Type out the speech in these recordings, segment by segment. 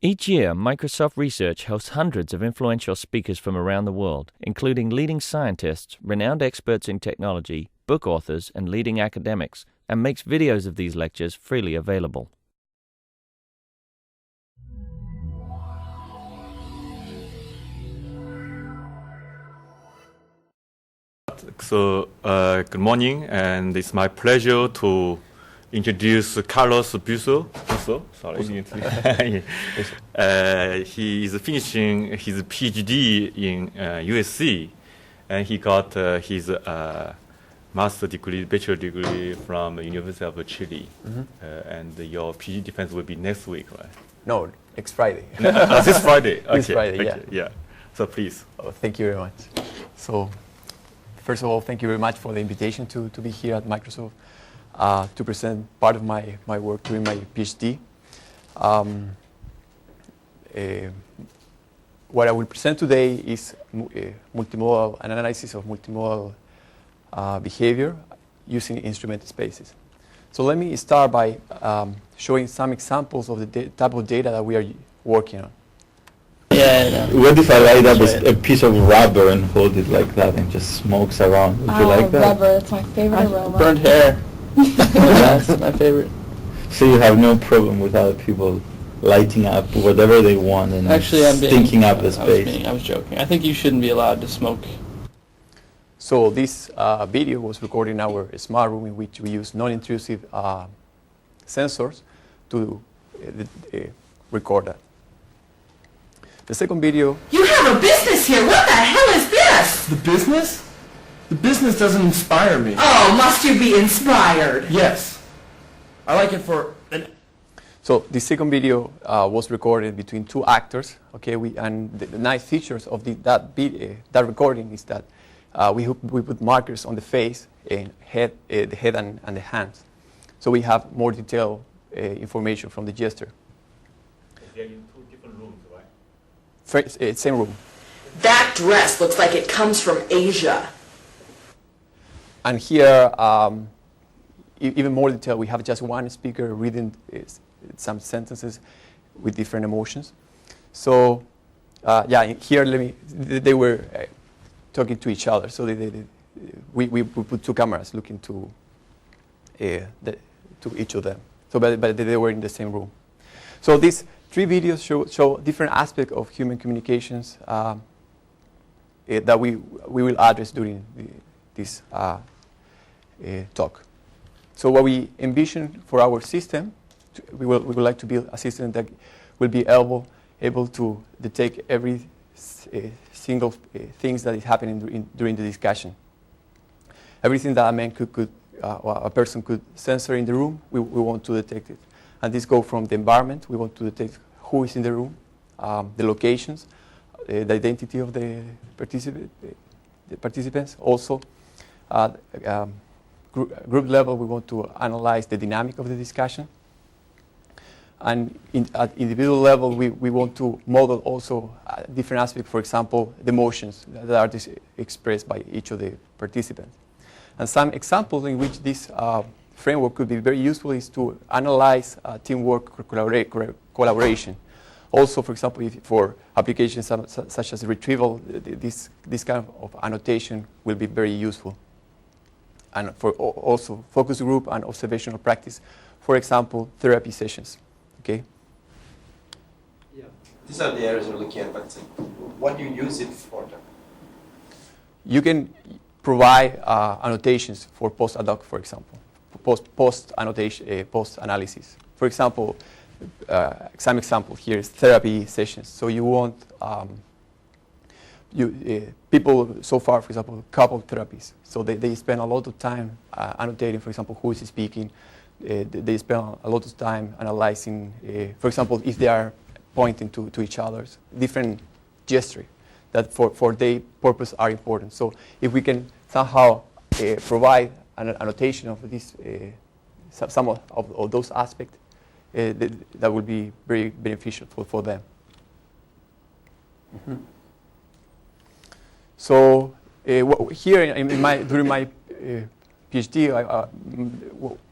Each year, Microsoft Research hosts hundreds of influential speakers from around the world, including leading scientists, renowned experts in technology, book authors, and leading academics, and makes videos of these lectures freely available. So, good morning, and it's my pleasure to introduce Carlos Buso. He is finishing his PhD in USC, and he got his master degree, bachelor degree from the University of Chile. And your PhD defense will be next week, right? No, next Friday. This Friday. Okay. This Friday, yeah. Yeah. So please. Oh, thank you very much. So, first of all, thank you very much for the invitation to be here at Microsoft to present part of my work during my PhD. What I will present today is multimodal, an analysis of multimodal behavior using instrumented spaces. So let me start by showing some examples of the type of data that we are working on. Yeah. What if I light up a piece of rubber and hold it like that and just smokes around? Would you like that? Rubber, it's my favorite aroma. Burnt hair. That's my favorite. So you have no problem with other people lighting up whatever they want and stinking up the space? I was joking. I think you shouldn't be allowed to smoke. So this video was recorded in our smart room, in which we use non-intrusive sensors to record that. The second video... You have a business here! What the hell is this? The business? The business doesn't inspire me. Oh, must you be inspired? Yes. I like it for... So the second video was recorded between two actors, okay? And the nice features of that recording is that we put markers on the face, and the head and the hands. So we have more detailed information from the gesture. They're in two different rooms, right? Same room. That dress looks like it comes from Asia. And here, even more detail, we have just one speaker reading some sentences with different emotions. So, yeah, here they were talking to each other. So we put two cameras looking to each of them. So, but they were in the same room. So these three videos show different aspects of human communications that we will address during this talk. So what we envision for our system, we would like to build a system that will be able to detect every single things that is happening during the discussion. Everything that a person could censor in the room, we want to detect it. And this goes from the environment. We want to detect who is in the room, the locations, the identity of the participants. Also, group level, we want to analyze the dynamic of the discussion. And at individual level, we want to model also different aspects, for example, the emotions that are expressed by each of the participants. And some examples in which this framework could be very useful is to analyze teamwork collaboration. Also, for example, for applications such as retrieval, this kind of annotation will be very useful. And for also focus group and observational practice, for example, therapy sessions. Okay. Yeah. These are the areas we're looking at, but what do you use it for? You can provide annotations for post-hoc, for example, post-analysis. For example, some example here is therapy sessions. So you want people so far, for example, couple therapies. So they spend a lot of time annotating, for example, who is speaking. They spend a lot of time analyzing, for example, if they are pointing to each other, different gestures that for their purpose are important. So if we can somehow provide an annotation of this, some of those aspects, that would be very beneficial for them. Mm-hmm. So here during my PhD,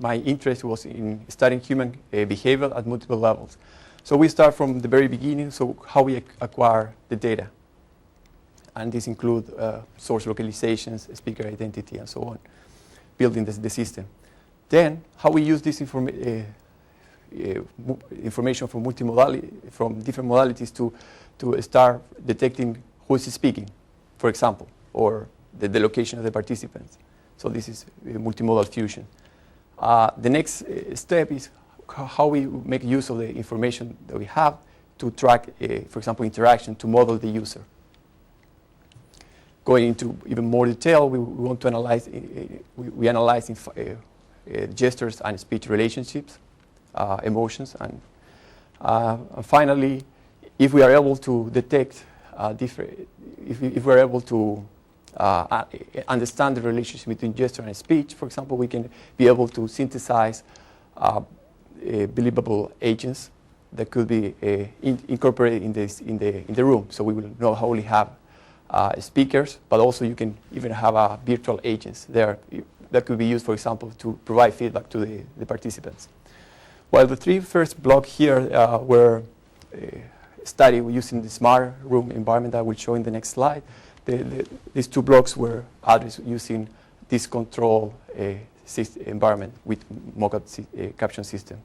my interest was in studying human behavior at multiple levels. So we start from the very beginning, so how we acquire the data. And these include source localizations, speaker identity, and so on, building the system. Then, how we use this information from from different modalities to start detecting who is speaking, for example, or the location of the participants. So this is multimodal fusion. The next step is how we make use of the information that we have to track, for example, interaction, to model the user. Going into even more detail, we want to analyze, we analyze gestures and speech relationships, emotions, and finally, if we are able to detect if we're able to understand the relationship between gesture and speech, for example, we can be able to synthesize believable agents that could be incorporated in the room. So we will not only have speakers, but also you can even have virtual agents there that could be used, for example, to provide feedback to the participants. While the three first blocks here were studied using the smart room environment that I will show in the next slide, these two blocks were addressed using this control environment with mock-up caption system.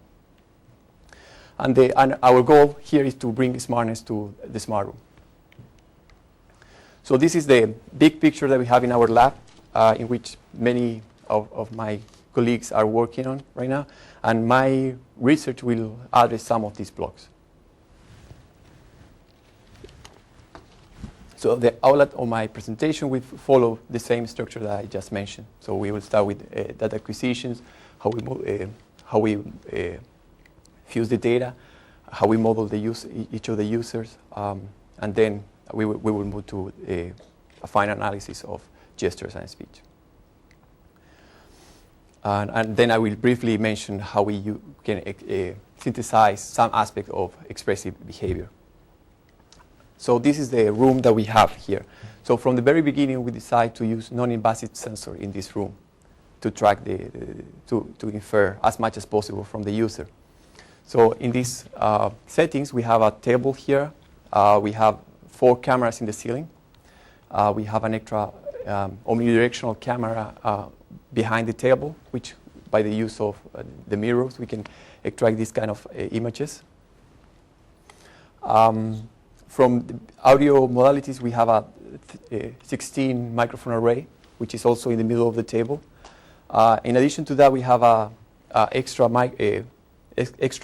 And our goal here is to bring smartness to the smart room. So this is the big picture that we have in our lab, in which many of my colleagues are working on right now. And my research will address some of these blocks. So the outline of my presentation will follow the same structure that I just mentioned. So we will start with data acquisitions, how we fuse the data, how we model each of the users, and then we will move to a fine analysis of gestures and speech. And then I will briefly mention how we can synthesize some aspect of expressive behavior. So this is the room that we have here. So from the very beginning, we decided to use non-invasive sensor in this room to track to infer as much as possible from the user. So in these settings, we have a table here. We have 4 cameras in the ceiling. We have an extra omnidirectional camera behind the table, which by the use of the mirrors, we can extract these kind of images. From the audio modalities, we have a 16 microphone array, which is also in the middle of the table. In addition to that, we have a extra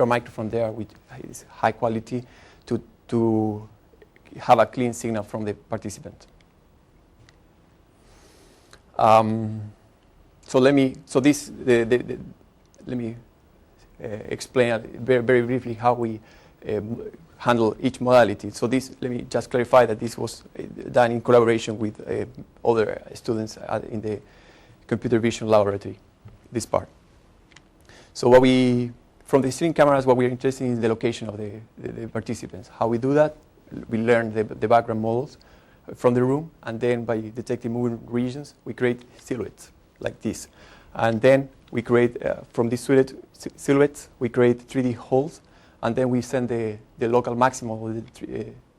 microphone there with high quality to have a clean signal from the participant. Let me explain very, very briefly how we handle each modality. So let me just clarify that this was done in collaboration with other students in the computer vision laboratory, this part. So from the stream cameras, what we're interested in is the location of the participants. How we do that, we learn the background models from the room, and then by detecting moving regions, we create silhouettes like this. And then we create, from these silhouettes, we create 3D holes, and then we send the local maximum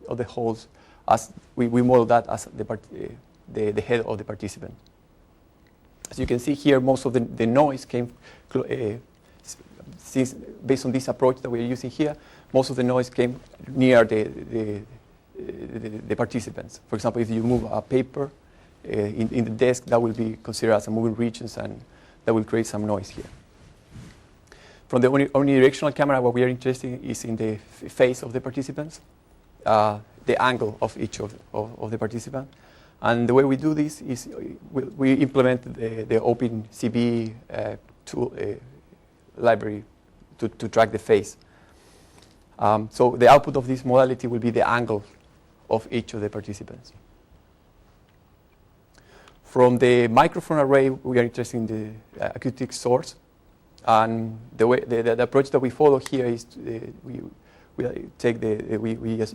of the holes as we model that as the head of the participant. As you can see here, most of the noise came, based on this approach that we're using here, most of the noise came near the participants. For example, if you move a paper in the desk, that will be considered as a moving regions, and that will create some noise here. From the omnidirectional camera, what we are interested in is in the face of the participants, the angle of each of the participants. And the way we do this is we implement the OpenCV tool library to track the face. So the output of this modality will be the angle of each of the participants. From the microphone array, we are interested in the acoustic source. And the approach that we follow here is we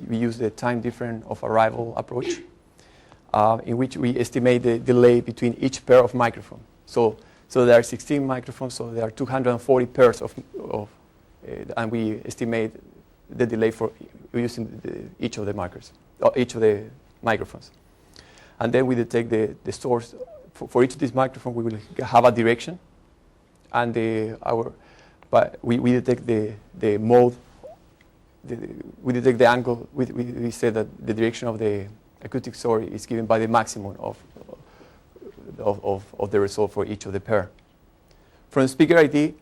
use the time difference of arrival approach, in which we estimate the delay between each pair of microphones. So there are 16 microphones, so there are 240 pairs and we estimate the delay for using each of the markers, or each of the microphones. And then we detect the source. For each of these microphones, we will have a direction, and we detect the mode. We detect the angle. We say that the direction of the acoustic source is given by the maximum of the result for each of the pair. From the speaker ID,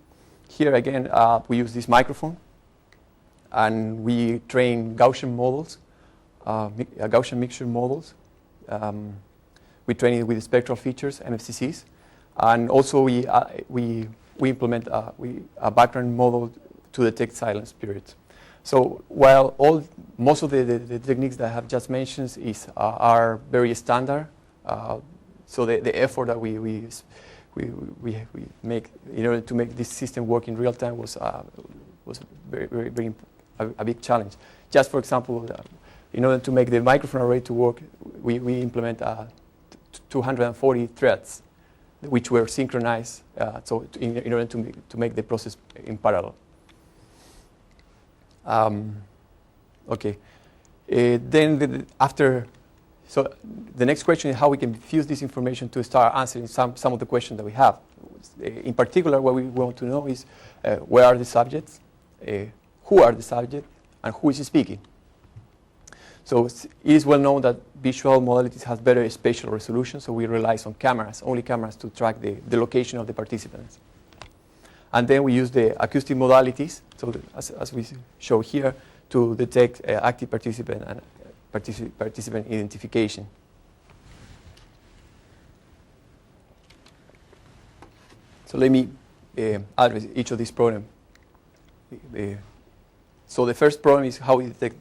here again we use this microphone, and we train Gaussian models, Gaussian mixture models. We train it with spectral features, MFCCs, and also we implement a background model to detect silent spirits. So while most of the techniques that I have just mentioned are very standard, so the effort that we make in order to make this system work in real time was very a big challenge. Just for example, in order to make the microphone array to work, we implement 240 threads, which were synchronized. So in order to make the process in parallel. Okay. Then so the next question is how we can fuse this information to start answering some of the questions that we have. In particular, what we want to know is where are the subjects, who are the subjects, and who is speaking. So it is well known that visual modalities have better spatial resolution, so we rely on cameras, only cameras, to track the location of the participants. And then we use the acoustic modalities, so as we show here, to detect active participant and participant identification. So let me address each of these problems. So the first problem is how we detect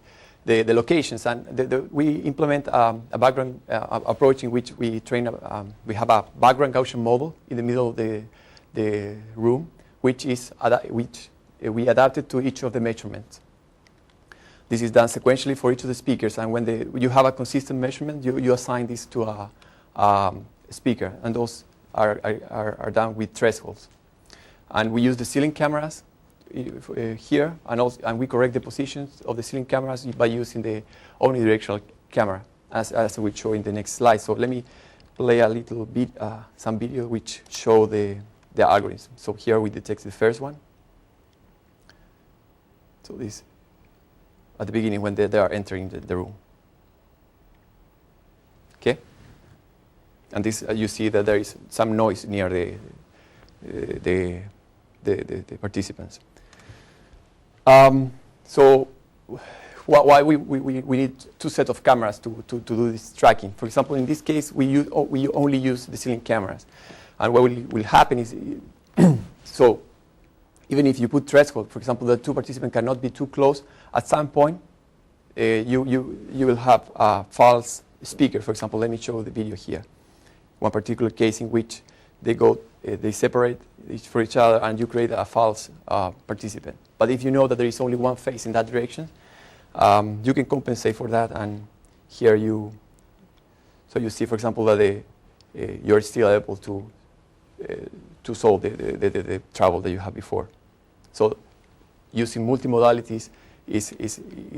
the locations, and we implement a background approach in which we train. We have a background Gaussian model in the middle of the room, which we adapted to each of the measurements. This is done sequentially for each of the speakers, and when you have a consistent measurement, you assign this to a speaker, and those are done with thresholds. And we use the ceiling cameras here, and we correct the positions of the ceiling cameras by using the omnidirectional camera, as we show in the next slide. So let me play a little bit, some video which show the algorithm. So here we detect the first one. So this at the beginning when they are entering the room. Okay, and this you see that there is some noise near the participants. So why we need two sets of cameras to do this tracking. For example, in this case, we only use the ceiling cameras, and what will happen is, so even if you put threshold, for example, the two participants cannot be too close, at some point you will have a false speaker. For example, let me show the video here. One particular case in which they separate for each other, and you create a false participant. But if you know that there is only one face in that direction, you can compensate for that. And here you see, for example, that you're still able to solve the trouble that you had before. So using multimodalities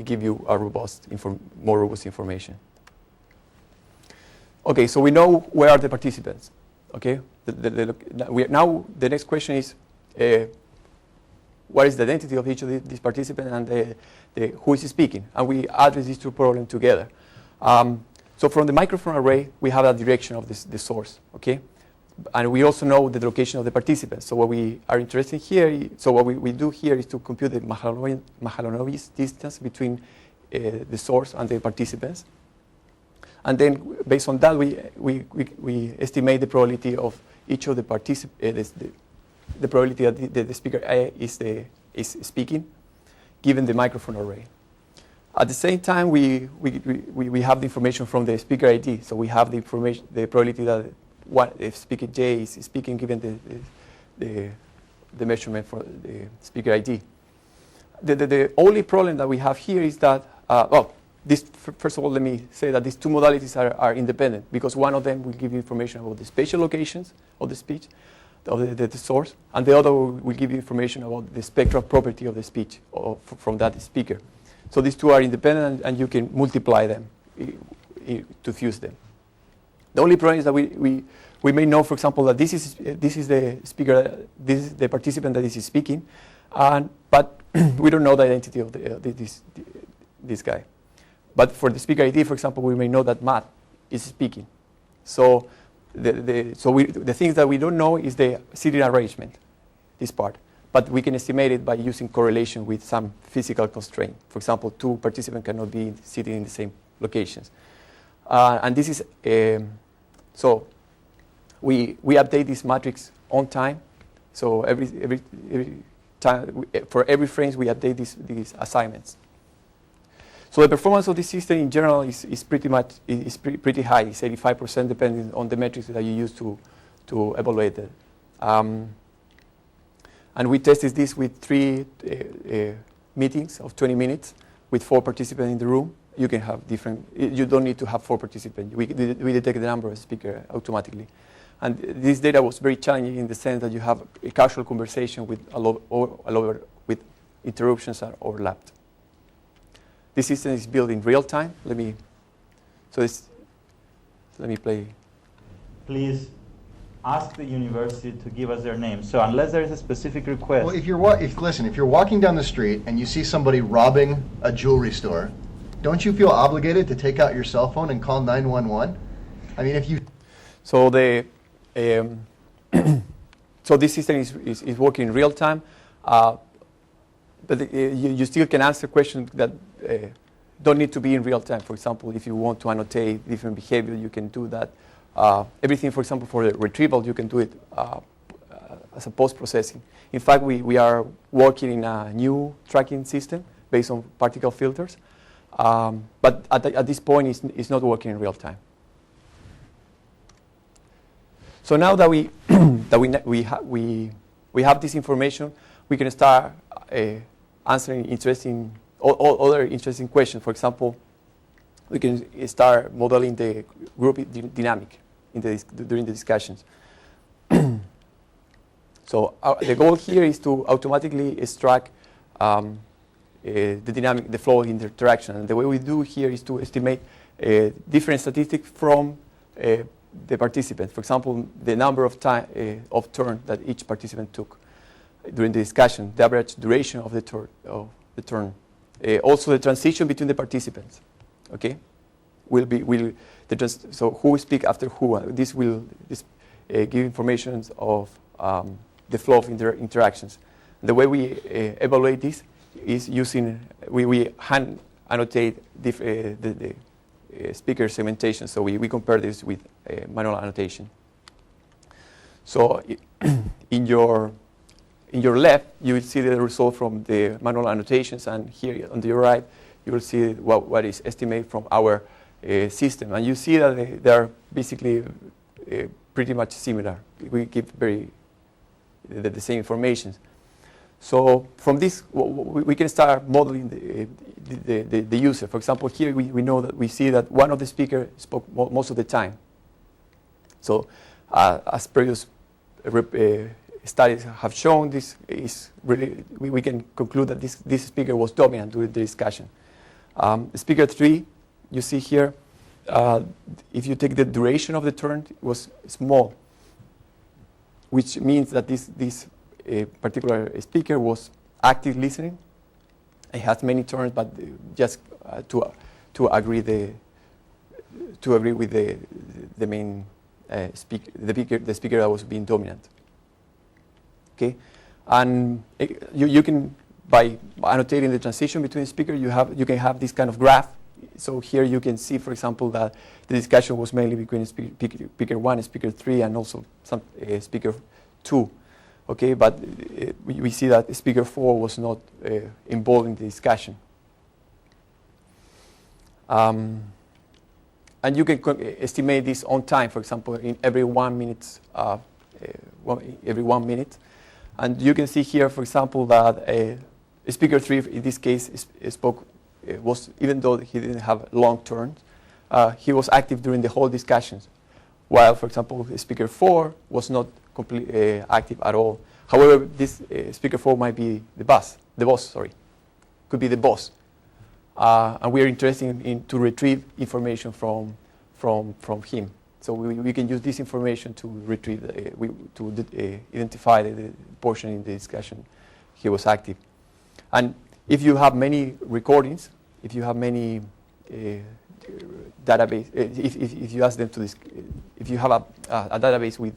give you a more robust information. Okay, so we know where are the participants. Okay, now the next question is what is the identity of each of these participants and who is speaking, and we address these two problems together. So from the microphone array, we have a direction of the source. Okay, and we also know the location of the participants. So what we are interested here, so what we do here is to compute the Mahalanobis distance between the source and the participants. And then, based on that, we estimate the probability of each of the participants, the probability that the speaker A is speaking, given the microphone array. At the same time, we have the information from the speaker ID. So we have the information, the probability that if speaker J is speaking, given the measurement for the speaker ID. The only problem that we have here is that first of all, let me say that these two modalities are independent, because one of them will give you information about the spatial locations of the speech, of the source, and the other will give you information about the spectral property of the speech from that speaker. So these two are independent, and you can multiply them to fuse them. The only problem is that we may know, for example, that this is the speaker, this is the participant that is speaking, but we don't know the identity of this guy. But for the speaker ID, for example, we may know that Matt is speaking. So the things that we don't know is the seating arrangement, this part. But we can estimate it by using correlation with some physical constraint. For example, two participants cannot be sitting in the same locations. And this is, so we update this matrix on time. So every time, for every frame, we update these assignments. So the performance of this system in general is pretty high. It's 85% depending on the metrics that you use to evaluate it. And we tested this with 3 meetings of 20 minutes with 4 participants in the room. You can have different, you don't need to have 4 participants. We detect the number of speakers automatically. And this data was very challenging in the sense that you have a casual conversation with with interruptions are overlapped. This system is built in real time. Let me play. Please ask the university to give us their name. So unless there is a specific request. Well, if you're walking down the street and you see somebody robbing a jewelry store, don't you feel obligated to take out your cell phone and call 911? I mean, if you. So so this system is working in real time, but you still can answer questions that don't need to be in real time. For example, if you want to annotate different behavior, you can do that. Everything, for example, for the retrieval, you can do it as a post-processing. In fact, we are working in a new tracking system based on particle filters, but at this point, it's not working in real time. So now that we have this information, we can start answering other interesting questions. For example, we can start modeling the group dynamic during the discussions. So the goal here is to automatically extract the flow in the interaction. And the way we do here is to estimate different statistics from the participants. For example, the number of turns that each participant took during the discussion, the average duration of the turn. Also, the transition between the participants. Okay, so who will speak after who? This will give information of the flow of interactions. The way we evaluate this is using we hand annotate the speaker segmentation. So we compare this with manual annotation. So in your left, you will see the result from the manual annotations, and here on the right, you will see what is estimated from our system. And you see that they are basically pretty much similar. We give the same information. So from this, we can start modeling the user. For example, here we know that we see that one of the speakers spoke most of the time. So as previous studies have shown, this is really we can conclude that this speaker was dominant during the discussion. Speaker 3, you see here, if you take the duration of the turn, it was small, which means that this particular speaker was active listening. It has many turns, but just to agree with the main speaker, the speaker that was being dominant. Okay, and you can, by annotating the transition between the speakers, you can have this kind of graph. So here you can see, for example, that the discussion was mainly between speaker 1 and speaker 3, and also some speaker 2. Okay, but we see that speaker 4 was not involved in the discussion. And you can estimate this on time, for example, in every 1 minute. Every 1 minute. And you can see here, for example, that speaker 3, in this case, was, even though he didn't have long turns, he was active during the whole discussions. While, for example, speaker 4 was not completely active at all. However, this speaker 4 might be the boss, could be the boss. and we are interested in to retrieve information from him. So we can use this information to retrieve, identify the portion in the discussion he was active. And if you have many recordings, if you have many database, if you ask them to, if you have a database with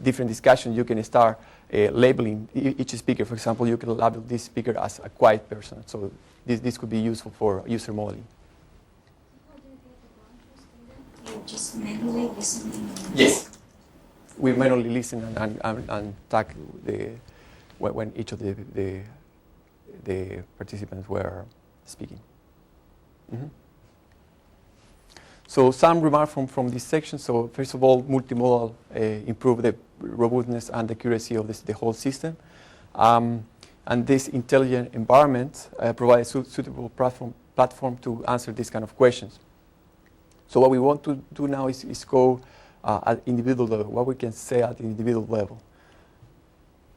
different discussions, you can start labeling each speaker. For example, you can label this speaker as a quiet person. So this could be useful for user modeling. You just manually listening? Yes. We manually listen and tag when each of the participants were speaking. Mm-hmm. So some remarks from this section. So first of all, multimodal improve the robustness and accuracy of the whole system. And this intelligent environment provides suitable platform to answer these kind of questions. So what we want to do now is go at individual level, what we can say at the individual level.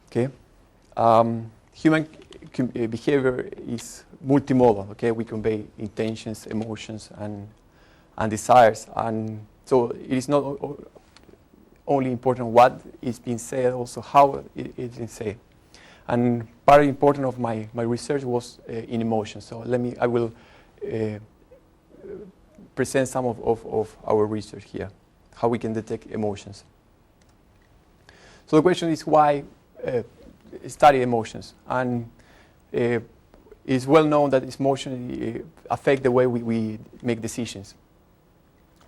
Okay, human behavior is multimodal. Okay, we convey intentions, emotions, and desires, and so it is not only important what is being said, also how it is being said. And part important of my research was in emotions. So I will present some of our research here, how we can detect emotions. So the question is why study emotions, and it's well known that emotions affect the way we make decisions,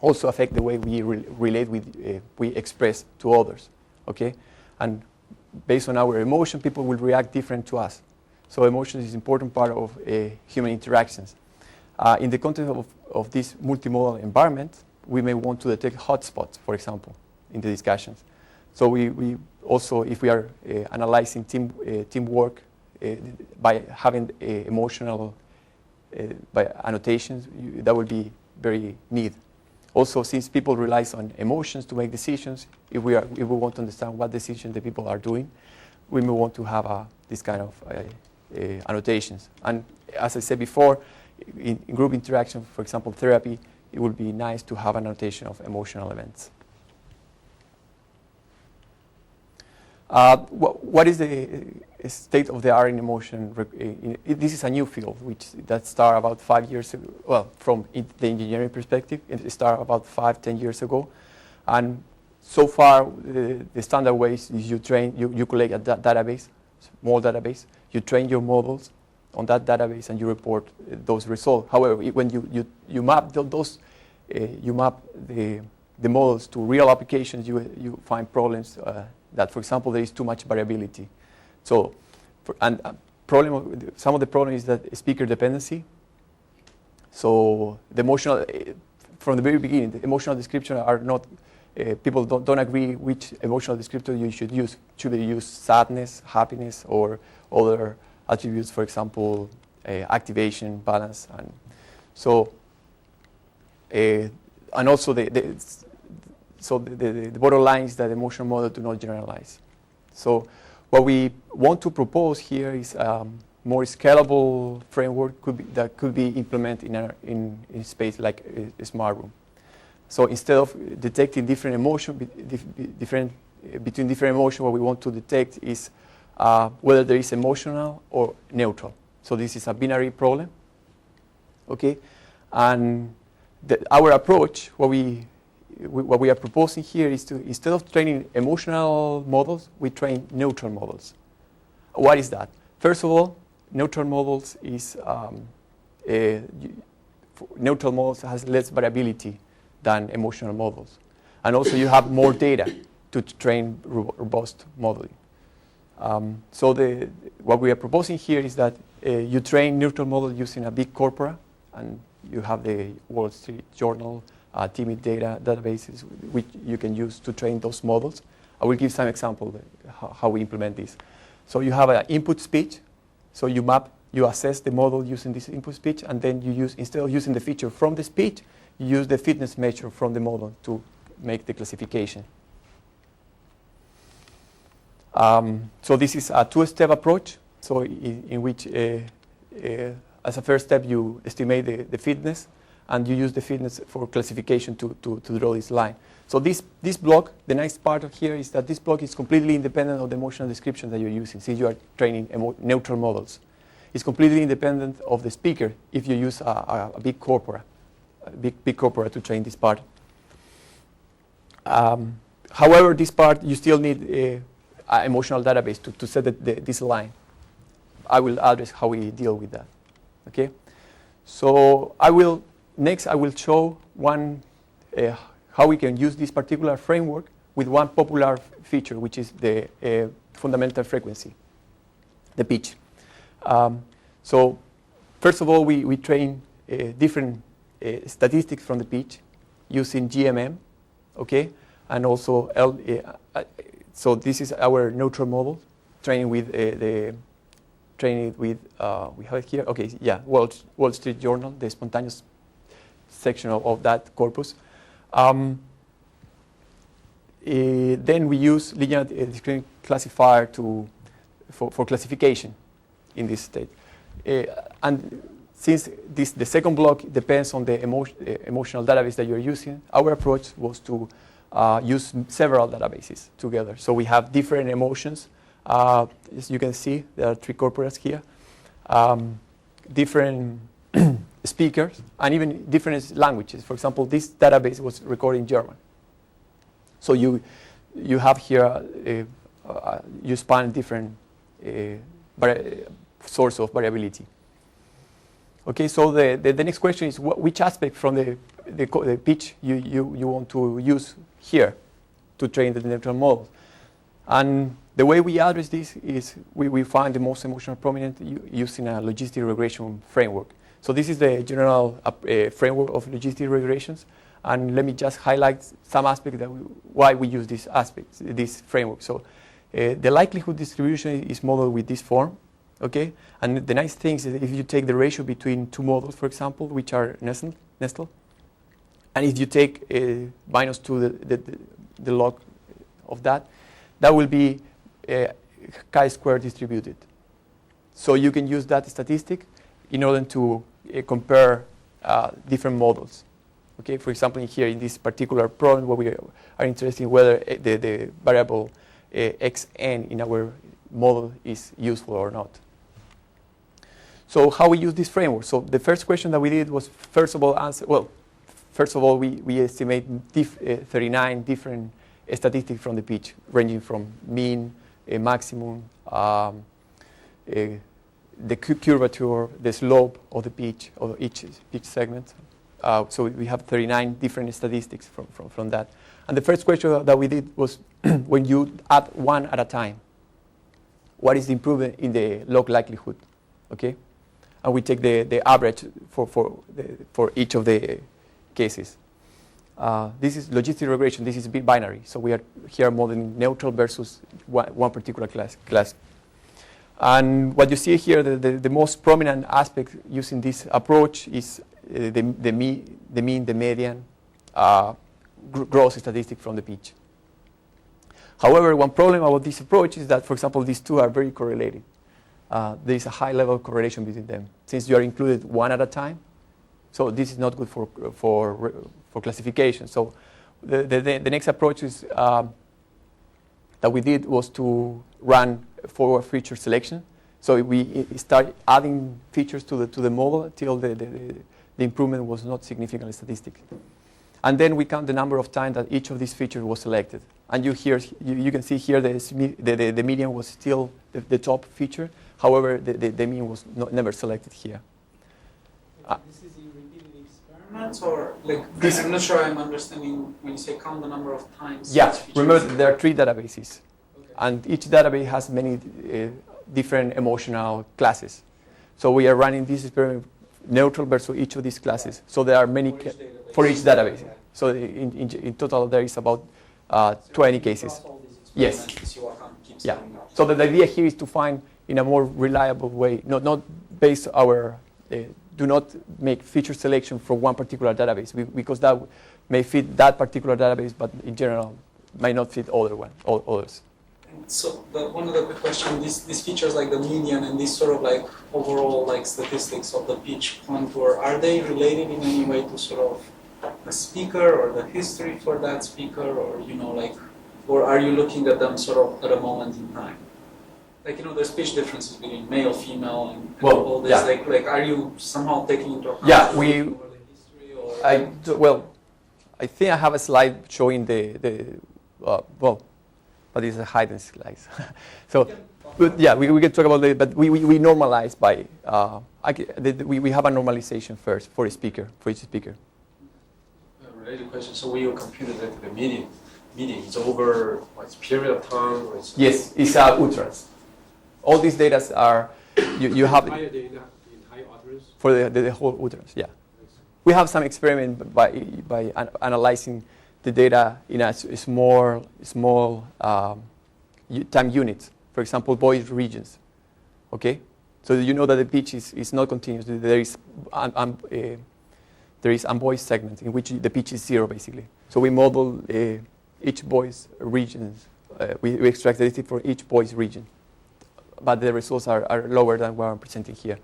also affect the way we relate with, we express to others, okay? And based on our emotion, people will react different to us. So emotion is an important part of human interactions. In the context of this multimodal environment, we may want to detect hotspots, for example, in the discussions. So we also, if we are analyzing teamwork by having emotional by annotations, that would be very neat. Also, since people rely on emotions to make decisions, if we want to understand what decisions the people are doing, we may want to have this kind of annotations. And as I said before, in group interaction, for example, therapy, it would be nice to have an annotation of emotional events. What is the state of the art in emotion? This is a new field that started about 5 years ago. Well, from the engineering perspective, it started about 5-10 years ago, and so far the standard way is you collect a database, small database, you train your models on that database, and you report those results. However, when you map you map the models to real applications, you find problems. That, for example, there is too much variability. So, some of the problem is that speaker dependency. So the emotional, from the very beginning, the emotional description are not, people don't agree which emotional descriptor you should use. Should they use sadness, happiness, or other attributes, for example, activation, balance, and so, and also So the bottom line is that emotional models do not generalize. So what we want to propose here is more scalable framework that could be implemented in space like a smart room. So instead of detecting different emotions, between different emotions, what we want to detect is whether there is emotional or neutral. So this is a binary problem. Okay, and our approach, what we are proposing here is to, instead of training emotional models, we train neutral models. What is that? First of all, neutral models has less variability than emotional models. And also you have more data to train robust modeling. So what we are proposing here is that you train neutral models using a big corpora, and you have the Wall Street Journal, timid data databases which you can use to train those models. I will give some example how we implement this. So you have an input speech. So you assess the model using this input speech, and then you use, instead of using the feature from the speech, you use the fitness measure from the model to make the classification. So this is a two-step approach. So in which as a first step, you estimate the fitness, and you use the fitness for classification to draw this line. So this block, the nice part of here is that this block is completely independent of the emotional description that you're using, since you are training neutral models. It's completely independent of the speaker if you use a big corpora, to train this part. However, this part, you still need an emotional database to set this line. I will address how we deal with that. Okay? So next I will show how we can use this particular framework with one popular feature, which is the fundamental frequency, the pitch. So first of all, we train different statistics from the pitch using GMM, okay, and also so this is our neutral model training with we have it here. Okay, yeah, Wall Street Journal, the spontaneous section of that corpus. Then we use linear discriminant classifier for classification in this state. And since the second block depends on the emotional database that you're using, our approach was to use several databases together. So we have different emotions. As you can see, there are 3 corporas here, different speakers, and even different languages. For example, this database was recorded in German. So you have here, you span different source of variability. Okay, so the next question is which aspect from the pitch you want to use here to train the neutral model. And the way we address this is we find the most emotional prominent using a logistic regression framework. So this is the general framework of logistic regressions. And let me just highlight some aspects why we use this framework. So the likelihood distribution is modeled with this form. Okay, and the nice thing is that if you take the ratio between 2 models, for example, which are nestled, and if you take -2 the log of that will be chi-square distributed. So you can use that statistic in order to compare different models. Okay, for example, here in this particular problem, where we are interested in whether the variable xn in our model is useful or not. So how we use this framework? So the first question that we did was, first of all, we estimate 39 different statistics from the pitch, ranging from mean, maximum, the curvature, the slope of the pitch, of each pitch segment. So we have 39 different statistics from that. And the first question that we did was, when you add one at a time, what is the improvement in the log likelihood? Okay, and we take the average for each of the cases. This is logistic regression. This is bit binary. So we are here modeling neutral versus one particular class. And what you see here, the most prominent aspect using this approach is the mean, the median, gross statistic from the pitch. However, one problem about this approach is that, for example, these two are very correlated. There is a high level of correlation between them, since you are included one at a time. So this is not good for classification. So the next approach is that we did was to run forward feature selection. So we start adding features to the model until the improvement was not significantly statistic. And then we count the number of times that each of these features was selected. And you can see here the median was still the top feature. However, the mean was never selected here. This is in repeated experiments, or I'm not sure I'm understanding when you say count the number of times. Yeah, remember there are 3 databases. Okay. And each database has many different emotional classes. So we are running this experiment neutral versus each of these classes. So there are many for each database. Okay. So in total there is about 20 cases. Yes. Yeah. So the idea here is to find in a more reliable way, not based our, do not make feature selection from one particular database, because that may fit that particular database, but in general might not fit others. So one other quick question: these features like the median and these sort of like overall like statistics of the pitch contour, are they related in any way to sort of the speaker or the history for that speaker, or like, or are you looking at them sort of at a moment in time? Like there's pitch differences between male, female, and all this. Yeah. Like, are you somehow taking into account? Yeah, the history or I think I have a slide showing but it's a hidden slide. So, but yeah, we can talk about it. But we normalize by we have a normalization first for a speaker, for each speaker. Related question. So when you computed the median, it's over what period of time? Or Yes, it's ultras. All these data are you have higher data in high utterance for the whole ultras. Yeah, we have some experiment by analyzing the data in a small time units. For example, voice regions. Okay, so you know that the pitch is not continuous. There is unvoiced segment in which the pitch is 0 basically. So we model each voice regions. We extract the data for each voice region, but the results are lower than what I'm presenting here.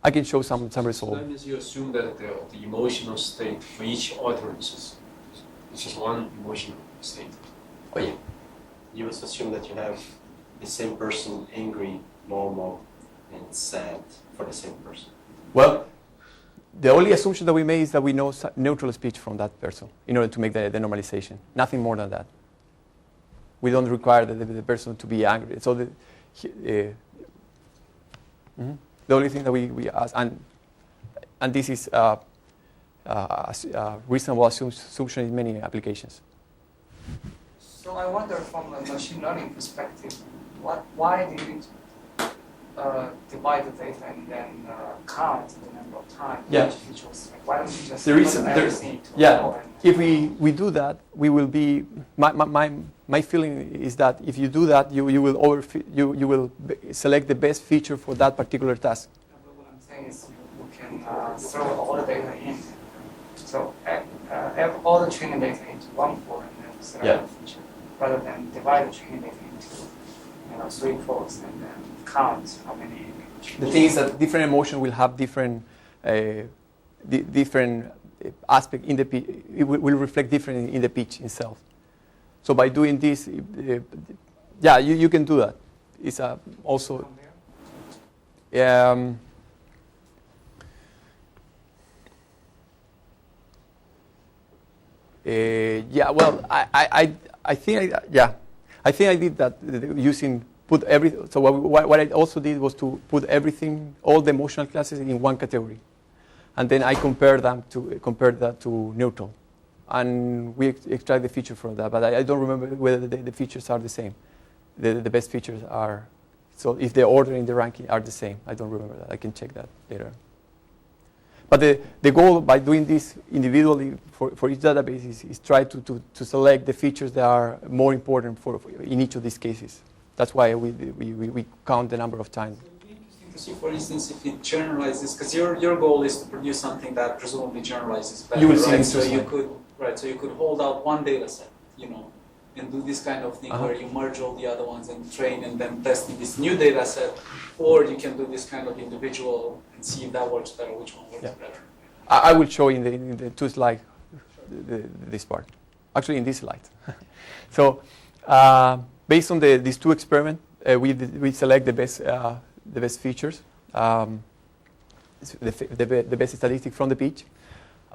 I can show some results. So that means you assume that the emotional state for each utterance is just one emotional state. Oh yeah. You must assume that you have the same person angry, normal, and sad for the same person. Well, the only assumption that we made is that we know neutral speech from that person in order to make the normalization. Nothing more than that. We don't require the person to be angry. So the only thing that we ask, and this is a reasonable assumption in many applications. So I wonder from a machine learning perspective, why do you divide the data and then count the number of times? Yeah. Why don't you just If we do that, we will be. My feeling is that if you do that, you will select the best feature for that particular task. But what I'm saying is you can throw all the data in. So have all the training data into one pool and then select the feature, rather than divide the training data into 3 pools and then count how many. The thing is that different emotion will have different different aspect in the pitch. It will reflect different in the pitch itself. So by doing this, you can do that. It's also. Well, I think I did that using So what I also did was to put everything, all the emotional classes in one category, and then I compared that to neutral, and we extract the feature from that. But I don't remember whether the features are the same. The best features are. So if the order in the ranking are the same, I don't remember that. I can check that later. But the goal by doing this individually for each database is try to select the features that are more important for in each of these cases. That's why we count the number of times. It would be interesting to see, for instance, if it generalizes, because your goal is to produce something that presumably generalizes better, you will right? See so you could hold out one data set, and do this kind of thing where you merge all the other ones and train and then test in this new data set, or you can do this kind of individual and see if that works better, which one works better. I will show in the 2 slides this part. Actually, in this slide. So based on these 2 experiments, we select the best features, the best statistic from the pitch,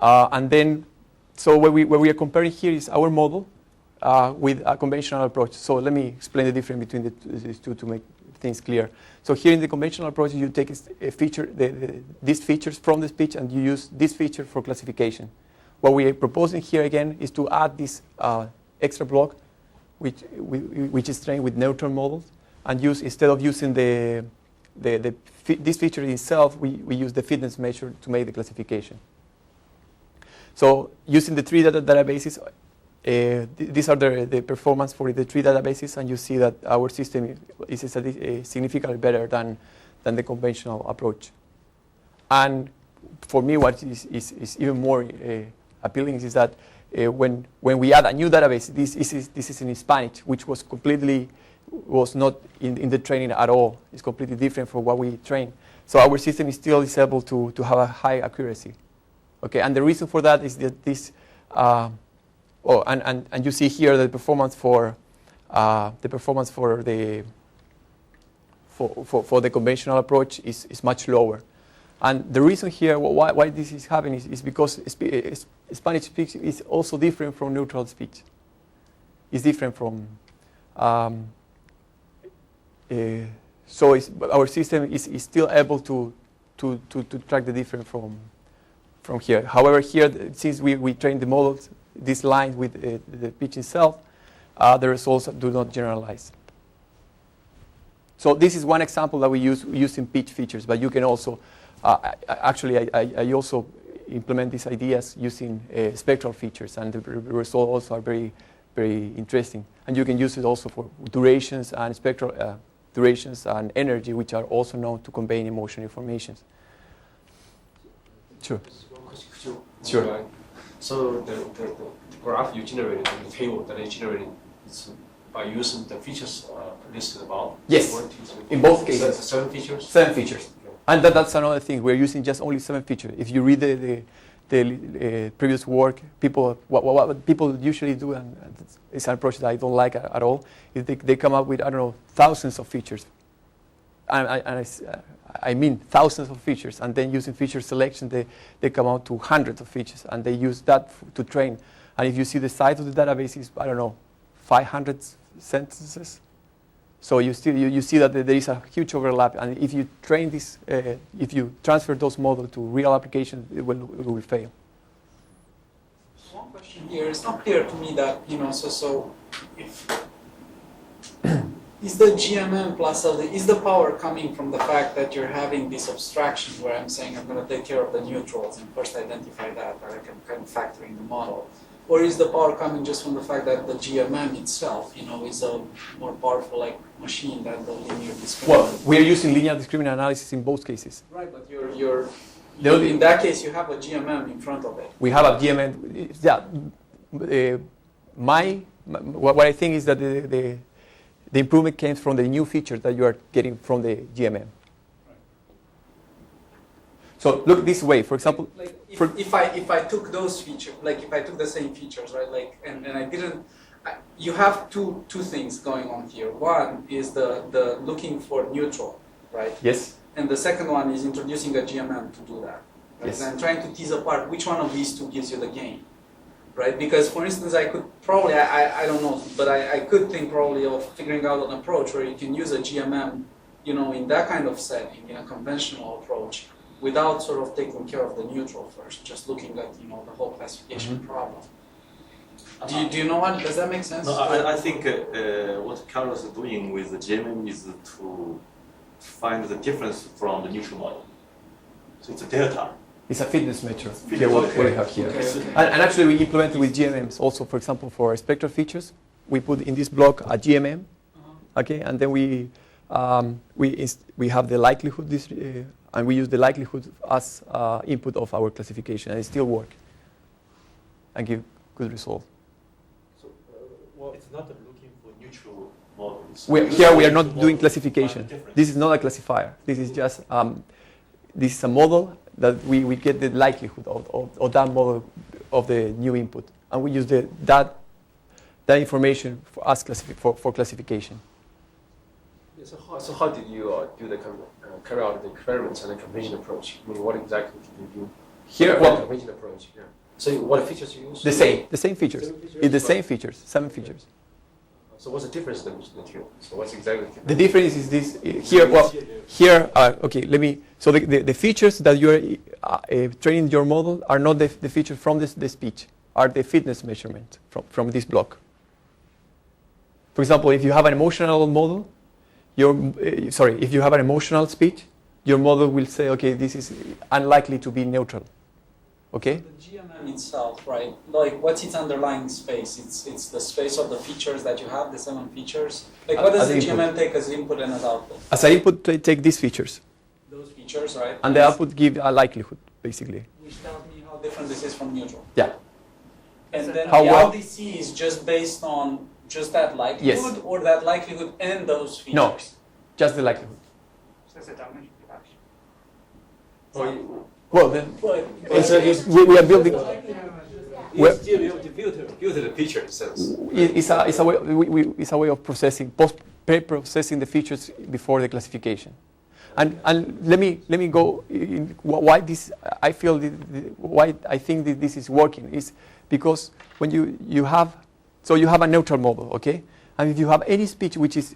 and then so what we are comparing here is our model. With a conventional approach. So let me explain the difference between these 2 to make things clear. So here in the conventional approach, you take a feature, these features from the speech, and you use this feature for classification. What we are proposing here again is to add this extra block, which is trained with neutral models, and instead of using this feature itself, we use the fitness measure to make the classification. So using the 3 databases. These are the performance for the 3 databases, and you see that our system is significantly better than the conventional approach. And for me, what is even more appealing is that when we add a new database, this is in Spanish, which was completely was not in the training at all. It's completely different from what we train. So our system is still able to have a high accuracy. Okay, and the reason for that is that this, and you see here the performance for the conventional approach is much lower. And the reason here why this is happening is because Spanish speech is also different from neutral speech. It's different from, so our system is still able to track the difference from here. However, here, since we train the models, these lines with the pitch itself, the results do not generalize. So this is one example that we use in pitch features, but you can also, actually, I also implement these ideas using spectral features, and the results also are very, very interesting. And you can use it also for durations and spectral durations and energy, which are also known to convey emotion information. Sure. Sure. So the graph you generated, the table that you generated, is by using the features listed above? Yes. In both cases. 7 features? 7 features. Okay. And that's another thing. We're using just only 7 features. If you read the previous work, what people usually do, and it's an approach that I don't like at all, is they come up with, I don't know, thousands of features. I mean thousands of features, and then using feature selection, they come out to hundreds of features, and they use that to train. And if you see the size of the database is, I don't know, 500 sentences. So you see that there is a huge overlap, and if you train this, if you transfer those models to real applications, it will fail. One question here, it's not clear to me that, so if is the GMM plus LD, is the power coming from the fact that you're having this abstraction where I'm saying I'm going to take care of the neutrals and first identify that I can kind of factor in the model? Or is the power coming just from the fact that the GMM itself, is a more powerful machine than the linear discriminant? Well, we are using linear discriminant analysis in both cases. Right, but in that case you have a GMM in front of it. We have a GMM. Yeah, what I think is that the improvement came from the new features that you are getting from the GMM. Right. So look this way, for example. If I took those features, if I took the same features, right, and I didn't, you have two things going on here. One is the looking for neutral, right? Yes. And the second one is introducing a GMM to do that. Right? Yes. And I'm trying to tease apart which one of these two gives you the gain. Right, because for instance, I could probably, I don't know, but I could think probably of figuring out an approach where you can use a GMM, in that kind of setting, in a conventional approach, without sort of taking care of the neutral first, just looking at, the whole classification problem. Do you know what, does that make sense? No, I think what Carlos is doing with the GMM is to find the difference from the neutral model. So it's a delta. It's a fitness measure, what we have here. Okay. And actually we implemented with GMMs also, for example, for spectral features. We put in this block a GMM, okay, and then we have the likelihood, and we use the likelihood as input of our classification, and it still works and give good result. So, well, it's not looking for neutral models. Here we are not doing classification. This is not a classifier. This is just this is a model that we get the likelihood of that model of the new input. And we use that information for us for classification. Yeah, so how did you carry out the experiments and the convention approach? I mean, what exactly did you do? Here, well, convention approach. Yeah. So what features you use? The same features. It's the same features, 7 features. So what's the difference then between the two? So what's exactly the difference? The difference is this here. Well, here, okay. Let me. So the features that you are training your model are not the features from the speech. Are the fitness measurement from this block. For example, if you have an emotional model, if you have an emotional speech, your model will say, okay, this is unlikely to be neutral. Okay. The GMM itself, right? What's its underlying space? It's the space of the features that you have, the 7 features. What does the GMM take as input and as output? As an input, take these features. Those features, right? And the output give a likelihood, basically. Which tells me how different this is from neutral. Yeah. And then the LDC is just based on Just that likelihood, Yes. or that likelihood and those features? No, just the likelihood. Well, then we are building. It's still able to filter the feature itself. It's a way of processing, pre-processing the features before the classification. And let me go in why this. I feel why I think that this is working is because when you have a neutral model, okay, and if you have any speech which is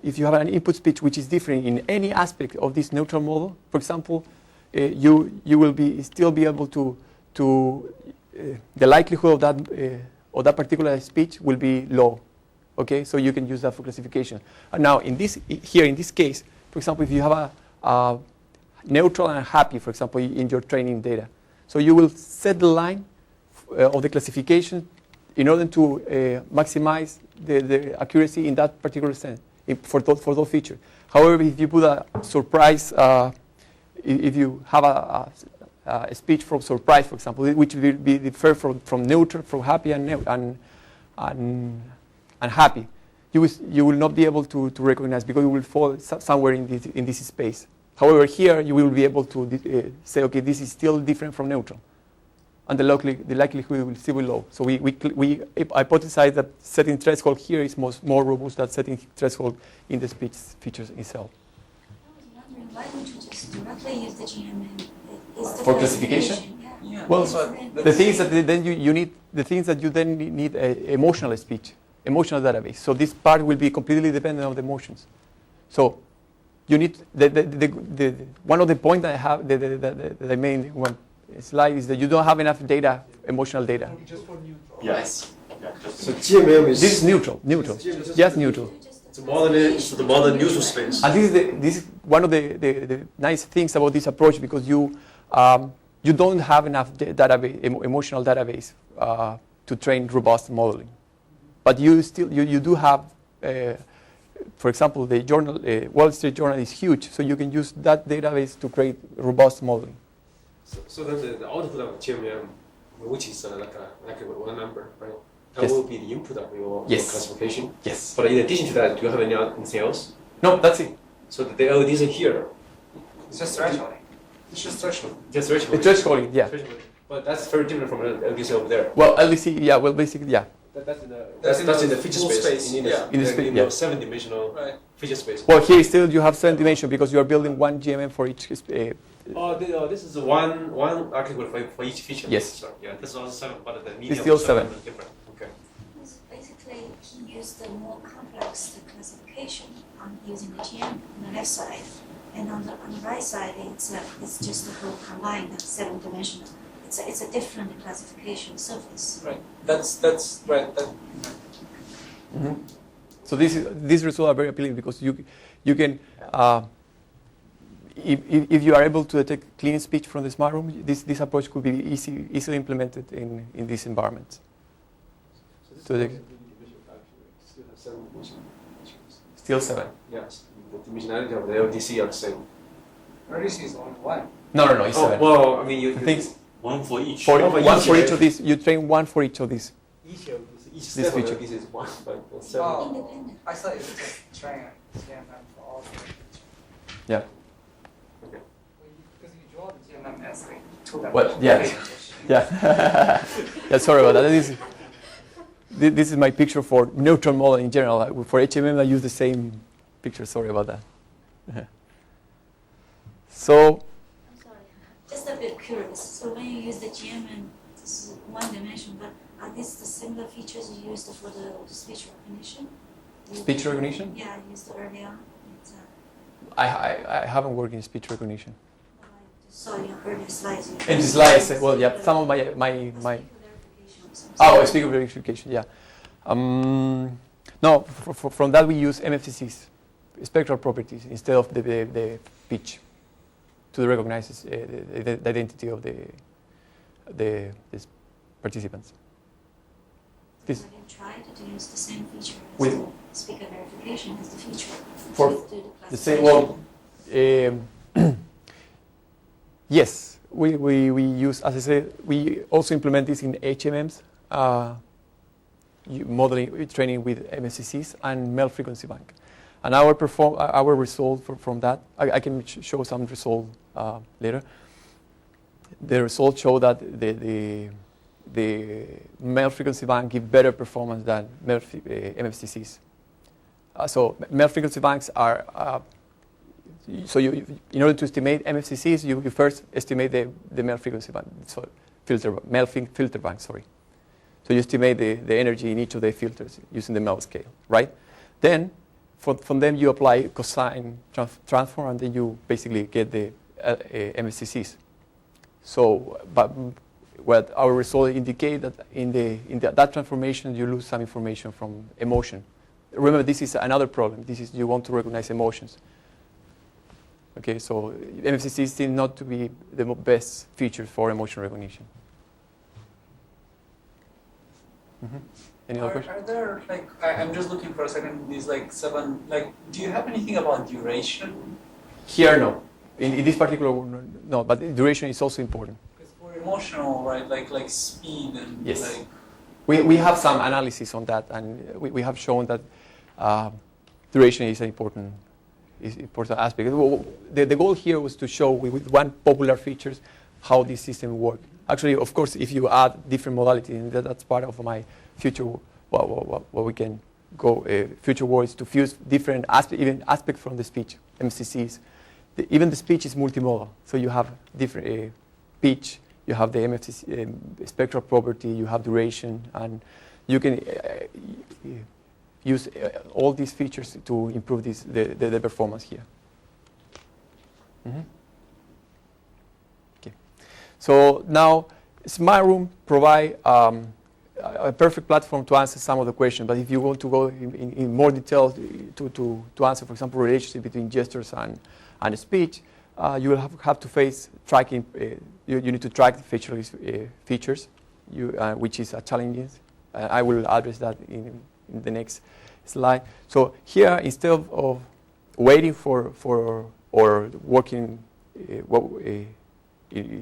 if you have an input speech which is different in any aspect of this neutral model, for example, you will still be able to the likelihood of that particular speech will be low, okay. So you can use that for classification. And now in this case, for example, if you have a neutral and happy, for example, in your training data, so you will set the line of the classification in order to maximize the accuracy in that particular sense for those features. However, if you put a surprise, if you have a speech from surprise, for example, which will be different from neutral, from happy and happy, you will not be able to recognize because you will fall somewhere in this space. However, here you will be able to say, okay, this is still different from neutral, and the likelihood will still be low. So we hypothesize that setting threshold here is more robust than setting threshold in the speech features itself. I was wondering, why don't you just directly use the GMM? For classification? Yeah. Well, the thing is that then you need the things that you then need emotional speech, emotional database. So this part will be completely dependent on the emotions. So you need the one of the points that I have that I made in one slide is that you don't have enough data, emotional data. Just for neutral. Yes. Yeah, so GMM is this is neutral, just neutral. It's the modern neutral space. And this is one of the nice things about this approach because you don't have enough database, emotional database to train robust modeling, but you do have, for example, the journal Wall Street Journal is huge, so you can use that database to create robust modeling. So then the output of GMM, which is like one number, right? That Yes. will be the input of your classification. Yes. But in addition to that, do you have anything else? No, that's it. So the LEDs are here. It's just thresholding. It's just threshold. Just threshold. It's thresholding, yeah. But that's very different from LDC over there. Well, LDC, yeah. Well, basically, yeah. That's in the feature space. In the space, yeah. 7-dimensional feature space. Well, here still you have 7 dimension because you are building one GMM for each. This is one architecture for each feature. Yes. So, yeah, this is also 7, but the medium It's still is 7. Different. Okay. Basically, he used the more complex classification using the GM on the left side, and on the right side, it's just a whole combined 7-dimensional. It's a different classification surface. Right. That's right. Mm-hmm. So these results are very appealing because you can if you are able to detect clean speech from the smart room, this approach could be easily implemented in these environments. So this still have 7 dimensions. Still 7. Yes. The dimensionality of the LDC are the same. LDC is only 1. No, it's 7. Well, I mean, you think one for each. One for each of these. You train one for each of these. Each step of this is 1, but 7. Independent. I thought it was just train GMM for all the Yeah. Okay. because you draw the GMM as like 2 levels. Well, yeah. Yeah, sorry about that. This is my picture for neutral model in general. For HMM, I use the same picture. Sorry about that. So. I'm sorry, just a bit curious. So when you use the GMM, this is 1 dimension, but are these the similar features you used for the speech recognition? Speech recognition? Yeah, I used earlier on. I haven't worked in speech recognition. I saw your earlier slides. In the slides, well, yeah, some of my oh, speaker verification, yeah. No, from that we use MFCCs, spectral properties, instead of the pitch, to recognize the identity of the participants. Have you tried to use the same feature as with the speaker verification as the feature? For the same, well, yes, we use, as I said, we also implement this in HMMs. modeling training with MFCCs and mel frequency bank. And our result from that, I can show some result later. The results show that the mel frequency bank give better performance than MFCCs. So mel frequency banks are, so in order to estimate MFCCs, you first estimate the mel frequency band, so filter bank, sorry. So you estimate the energy in each of the filters using the mel scale, right? Then from them you apply cosine transform, and then you basically get the MFCCs. So, but what our results indicate that in that transformation you lose some information from emotion. Remember, this is another problem. This is you want to recognize emotions. Okay, so MFCCs seem not to be the best feature for emotion recognition. Mm-hmm. Any other questions? Are there, like, I'm just looking for a second, these like 7, like, do you have anything about duration? Here, no. In this particular one, no, but duration is also important. Because for emotional, right, like speed and yes. like... We have some analysis on that, and we have shown that duration is an important aspect. The goal here was to show with one popular features how this system works. Actually, of course, if you add different modalities, that's part of my future, what we can go, future words to fuse different even aspects from the speech, MCCs. Even the speech is multimodal, so you have different pitch, you have the MFCC spectral property, you have duration, and you can use all these features to improve the performance here. Mm-hmm. Okay. So now, SmartRoom provide a perfect platform to answer some of the questions, but if you want to go in more detail to answer, for example, relationship between gestures and speech, you will have to face tracking. You need to track the features, which is a challenge. I will address that in the next slide. So here, instead of waiting for or working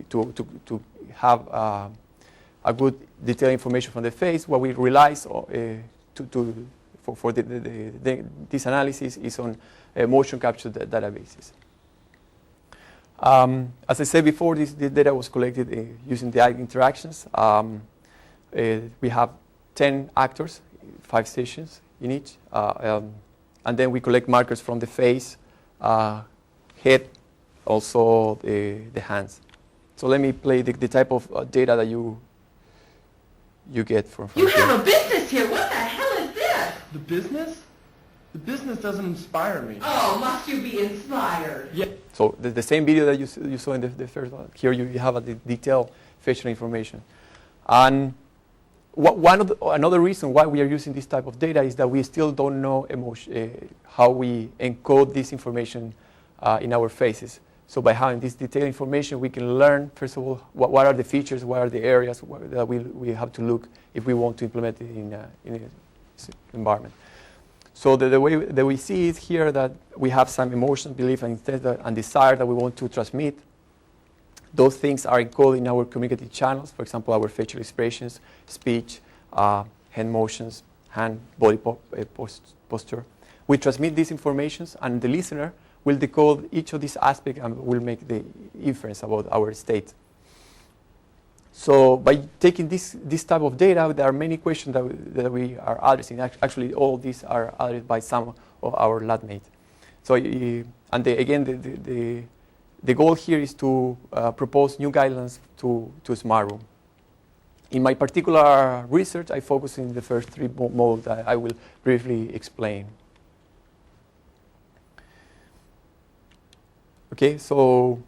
to have a good detailed information from the face, what we realize for this analysis is on motion capture databases. As I said before, this data was collected using the interactions. We have 10 actors, 5 stations in each, and then we collect markers from the face, head, also the hands. So let me play the type of data that you get from You have a business here. What the hell is this? The business? The business doesn't inspire me. Oh, must you be inspired? Yeah. So the same video that you saw in the first one, here you have a detailed facial information. And another reason why we are using this type of data is that we still don't know how we encode this information in our faces. So by having this detailed information, we can learn, first of all, what are the features, what are the areas that we have to look if we want to implement it in an environment. So the way that we see it here, that we have some emotion, belief, and desire that we want to transmit. Those things are encoded in our communicative channels, for example, our facial expressions, speech, hand motions, hand, body posture. We transmit these informations, and the listener will decode each of these aspects and will make the inference about our state. So by taking this type of data, there are many questions that we are addressing. Actually, all of these are addressed by some of our lab mates. So, and again, the goal here is to propose new guidelines to SmartRoom. In my particular research, I focus in the first 3 modes that I will briefly explain. Okay, so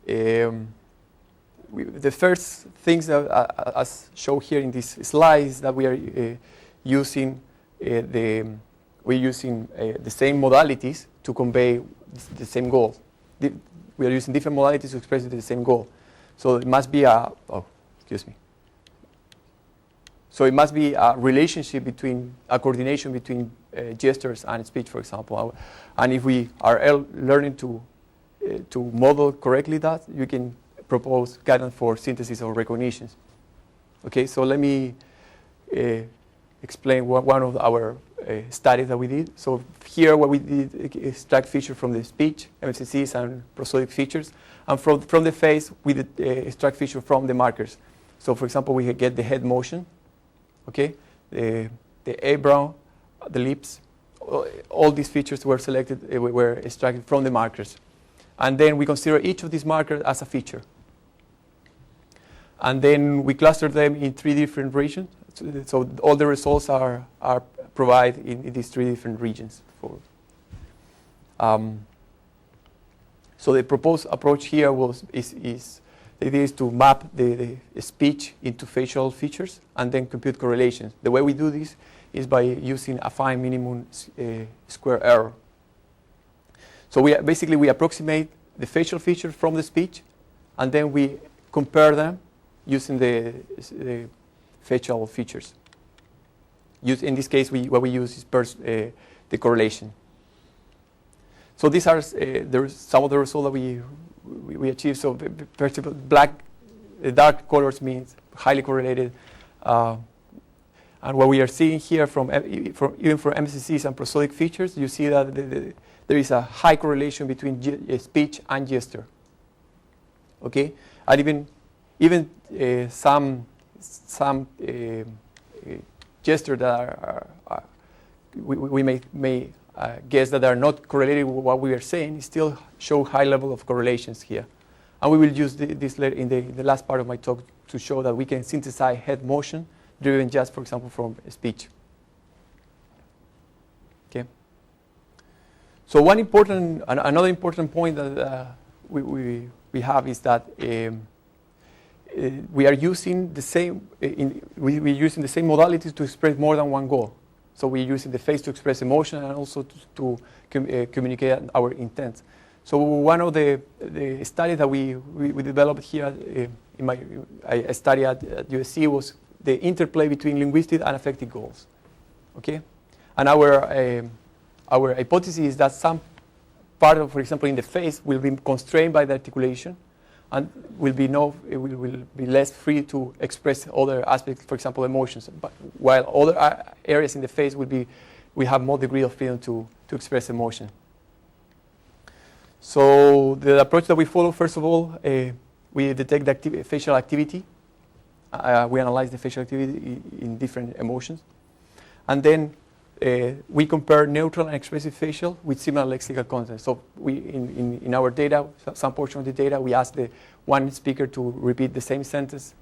the first things that, as shown here in this slide, is that we are using the same modalities to convey the same goal. We are using different modalities to express the same goal. So it must be a So it must be a relationship between a coordination between gestures and speech, for example. And if we are learning to model correctly that, you can propose guidance for synthesis or recognitions. Okay, so let me explain one of our studies that we did. So here what we did is extract features from the speech, MFCCs and prosodic features. And from the face, we did extract features from the markers. So for example, we get the head motion, okay, the eyebrow, the lips. All these features were selected, were extracted from the markers. And then we consider each of these markers as a feature. And then we cluster them in 3 different regions. So all the results are provided in these 3 different regions. So the proposed approach here is the idea is to map the speech into facial features and then compute correlations. The way we do this is by using affine minimum square error. So we approximate the facial features from the speech, and then we compare them using the facial features. In this case, what we use is the correlation. So these are some of the results that we achieved. So first of all, the dark colors means highly correlated. And what we are seeing here even for MCCs and prosodic features, you see that there is a high correlation between speech and gesture. Okay, and even some gestures that we may guess that are not correlated with what we are saying, still show high level of correlations here. And we will use this in the last part of my talk to show that we can synthesize head motion driven just, for example, from speech. Okay. So another important point that we have is that we are using the same we're using the same modalities to express more than one goal. So we're using the face to express emotion and also to communicate our intent. So one of the studies that we developed here I studied at USC was the interplay between linguistic and affective goals. Okay, and our hypothesis is that some part of, for example, in the face will be constrained by the articulation, and will be less free to express other aspects, for example, emotions. But while other areas in the face we have more degree of freedom to express emotion. So the approach that we follow, first of all, we detect the facial activity. We analyze the facial activity in different emotions, and then we compare neutral and expressive facial with similar lexical content. So in our data, some portion of the data, we ask the one speaker to repeat the same sentence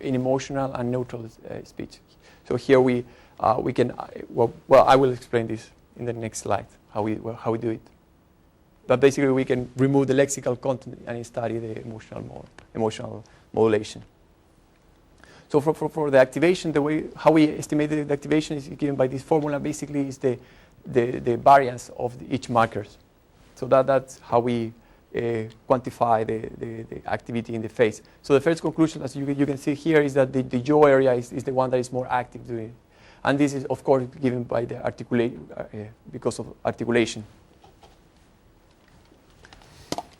in emotional and neutral speech. So here we can I will explain this in the next slide how we do it. But basically, we can remove the lexical content and study the emotional modulation. So for the activation, how we estimate the activation is given by this formula. Basically, is the variance of each markers. So that's how we quantify the activity in the face. So the first conclusion, as you can see here, is that the jaw area is the one that is more active doing it. And this is, of course, given by the because of articulation.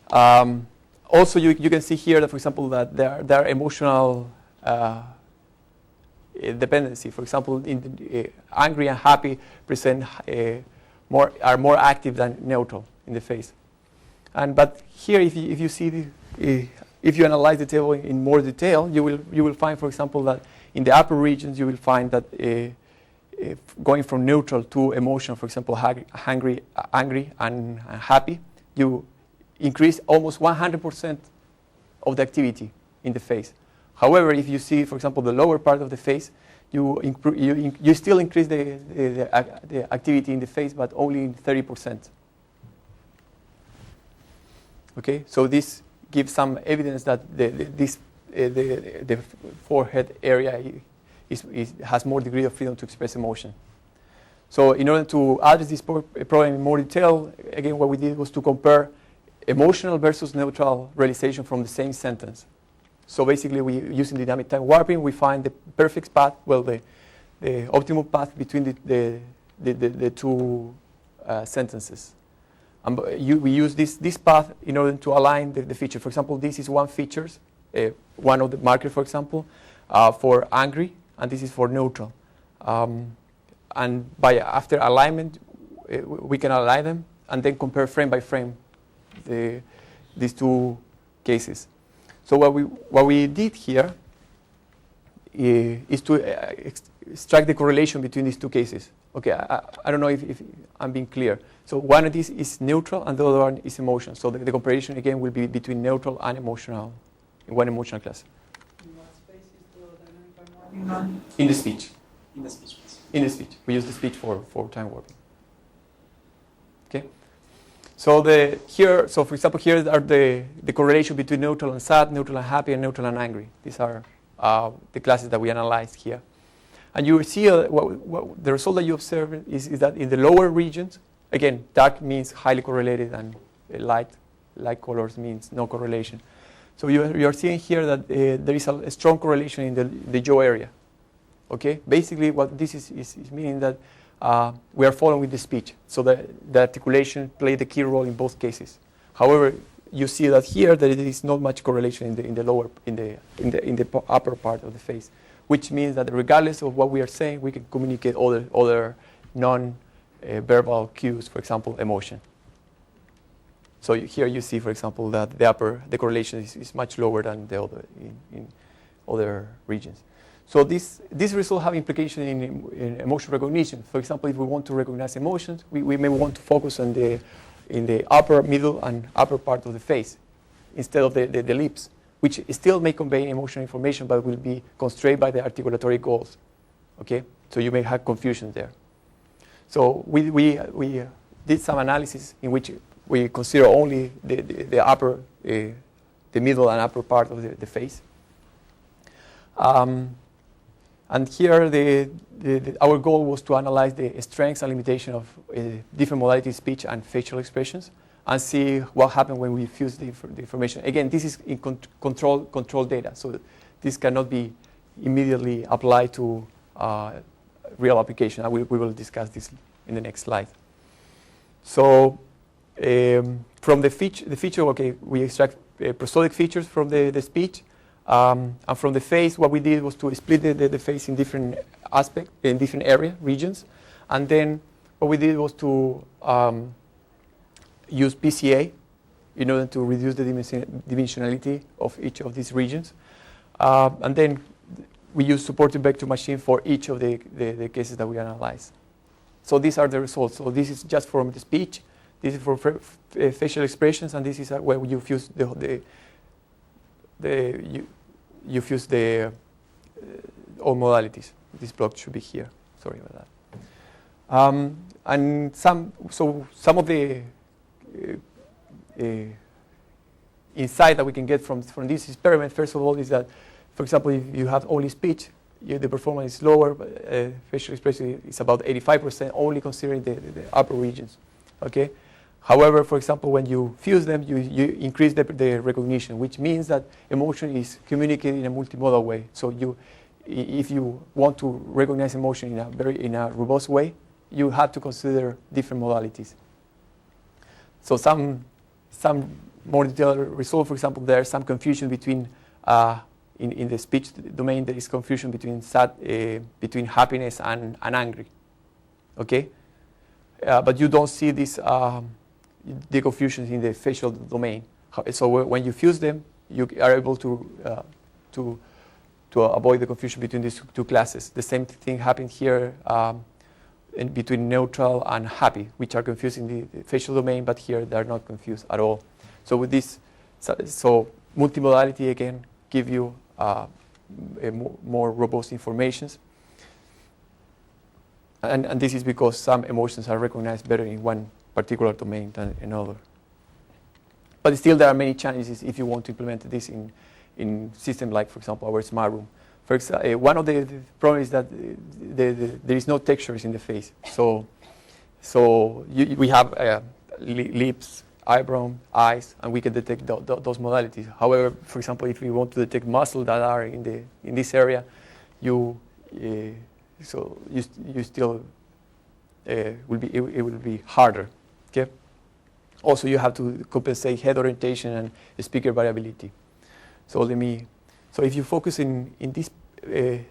Also, you can see here that, for example, that there are emotional dependency. For example, angry and happy present are more active than neutral in the face. But here, if you see if you analyze the table in more detail, you will find, for example, that in the upper regions you will find that going from neutral to emotional, for example, angry and happy, you increase almost 100% of the activity in the face. However, if you see, for example, the lower part of the face, you still increase the activity in the face, but only in 30%. Okay, so this gives some evidence that the forehead area has more degree of freedom to express emotion. So in order to address this problem in more detail, again, what we did was to compare emotional versus neutral realization from the same sentence. So basically, using dynamic time warping, we find the perfect path, the optimal path between the two sentences. And we use this path in order to align the feature. For example, this is one feature, one of the markers, for example, for angry, and this is for neutral. and after alignment, we can align them and then compare frame by frame these two cases. So what we did here is to extract the correlation between these two cases. Okay, I don't know if I'm being clear. So one of these is neutral and the other one is emotion. So the comparison again will be between neutral and emotional in one emotional class. In what space is the dynamic time warping? In the speech. In the speech. In the speech. We use the speech for time warping. Okay. So for example, here are the correlation between neutral and sad, neutral and happy, and neutral and angry. These are the classes that we analyzed here. And you see what the result that you observe is that in the lower regions, again, dark means highly correlated and light colors means no correlation. So you are seeing here that there is a strong correlation in the jaw area. Okay, basically what this is meaning that we are following the speech, so the articulation played the key role in both cases. However, you see that here there is not much correlation in the upper part of the face, which means that regardless of what we are saying, we can communicate other non-verbal cues, for example, emotion. So here you see, for example, that the correlation is much lower than the other in other regions. So these results have implication in emotion recognition. For example, if we want to recognize emotions, we may want to focus on in the upper, middle, and upper part of the face instead of the lips, which still may convey emotional information, but will be constrained by the articulatory goals. Okay, so you may have confusion there. So we did some analysis in which we consider only the upper, the middle and upper part of the face. And here our goal was to analyze the strengths and limitation of different modalities of speech and facial expressions and see what happened when we fuse the information. Again, this is in control data, so this cannot be immediately applied to real application. We will discuss this in the next slide. So from the feature, okay, we extract prosodic features from the speech. And from the face, what we did was to split the face in different aspects, in different regions. And then what we did was to use PCA in order to reduce the dimensionality of each of these regions. And then we use supported vector machine for each of the cases that we analyze. So these are the results. So this is just from the speech. This is for facial expressions, and this is where you fuse you fuse all modalities. This block should be here. Sorry about that. And some of the insight that we can get from this experiment, first of all, is that, for example, if you have only speech, the performance is lower. But, facial expression is about 85%, only considering the upper regions. Okay. However, for example, when you fuse them, you increase the recognition, which means that emotion is communicated in a multimodal way. So if you want to recognize emotion in a robust way, you have to consider different modalities. So some more detailed result, for example, there is some confusion between in the speech domain. There is confusion between happiness and angry. Okay, but you don't see this. The confusions in the facial domain. So when you fuse them, you are able to avoid the confusion between these two classes. The same thing happened here between neutral and happy, which are confused in the facial domain, but here they are not confused at all. So with this, so multimodality again give you more robust informations. And this is because some emotions are recognized better in one particular domain than another. But still, there are many challenges if you want to implement this in systems like, for example, our smart room. For example, one of the problems is that there is no textures in the face. So we have lips, eyebrow, eyes, and we can detect those modalities. However, for example, if we want to detect muscles that are in this area, you still it will be harder. Okay. Also, you have to compensate head orientation and speaker variability. So if you focus in this